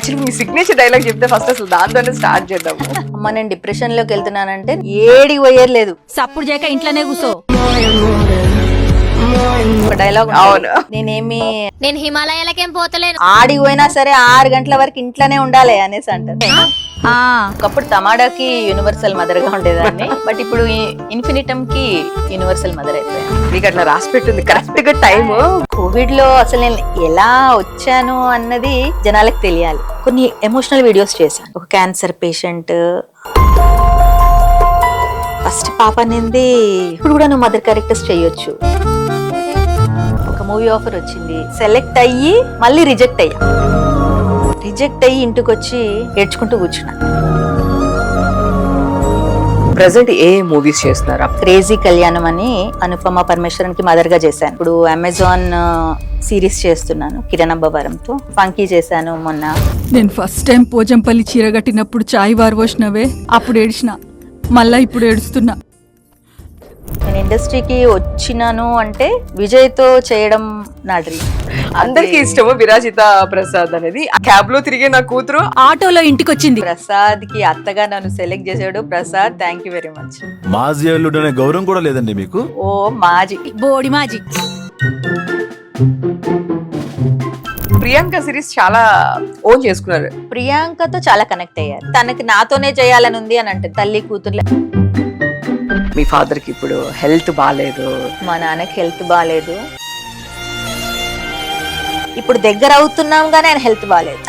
Actually మీ signature dialogue చెప్తే first అసలు దాంతోనే స్టార్ట్ చేద్దాము. అమ్మ నేను డిప్రెషన్ లోకి వెళ్తున్నానంటే ఏడికి పోయేది లేదు, సప్పుడు చేయక ఇంట్లోనే కూసో. ఒక డైలాగ్ అవును. నేను హిమాలయాలకేం పోతలేను. ఆడికి పోయినా సరే 6 గంటల వరకు ఇంట్లోనే ఉండాలి అనేసి అంటారు. ఒకప్పుడు టమాటాకి యూనివర్సల్ మదర్ గా ఉండేదాన్ని, బట్ ఇప్పుడు ఇన్ఫినిటమ్ కి యూనివర్సల్ మదర్ అయిపోయాను. మీకు అట్లా రాసి పెట్టింది కరెక్ట్ గా టైం. కోవిడ్ లో అసలు నేను ఎలా వచ్చాను అన్నది జనాలకు తెలియాలి. కొన్ని ఎమోషనల్ వీడియోస్ చేశాను. ఒక క్యాన్సర్ పేషెంట్, ఫస్ట్ పాప నింది ఇప్పుడు కూడా నువ్వు మదర్ క్యారెక్టర్స్ చేయొచ్చు. ఒక మూవీ ఆఫర్ వచ్చింది, సెలెక్ట్ అయ్యి మళ్ళీ రిజెక్ట్ అయ్యి ఇంటికి వచ్చి ఏడ్చుకుంటూ కూర్చున్నా. ప్రెసెంట్ ఏ మూవీస్ చేస్తున్నారా? క్రేజీ కళ్యాణం అని అనుపమ పరమేశ్వరన్ కి మదర్ గా చేశాను. ఇప్పుడు అమెజాన్ సిరీస్ చేస్తున్నాను కిరణ్ అబ్బవరంతో. ఫంకీ చేశాను మొన్న. నేను ఫస్ట్ టైం పోజంపల్లి చీర కట్టినప్పుడు చాయ్ వార్వోసినవే, అప్పుడు ఏడ్చిన, మళ్ళా ఇప్పుడు ఏడుస్తున్నా. నేను ఇండస్ట్రీకి వచ్చినాను అంటే విజయ్ తో చేయడం నా డ్రీమ్. అందరికి ఇష్టము విరాజిత ప్రసాద్ అనేది. క్యాబ్ లో తిరిగే నా కూతురు ఆటోలో ఇంటికి వచ్చింది. ప్రసాద్ కి అత్తగా నన్ను సెలెక్ట్ చేసాడు Prasad. Thank you very much. మాజీ అల్లుడు అనే గౌరవం కూడా లేదండి మీకు? ఓ మాజీ బోడి మాజీ. ప్రియాంక సిరీస్ చాలా ఓన్ చేసుకున్నారు. ప్రియాంకతో చాలా కనెక్ట్ అయ్యారు. తనకి నాతోనే చేయాలని ఉంది అని అంటే తల్లి కూతుర్లే. మీ ఫాదర్ కి ఇప్పుడు హెల్త్ బాగాలేదు, మా నాన్నకి హెల్త్ బాగాలేదు. ఇప్పుడు దగ్గర అవుతున్నాం కానీ ఆయన హెల్త్ బాగాలేదు.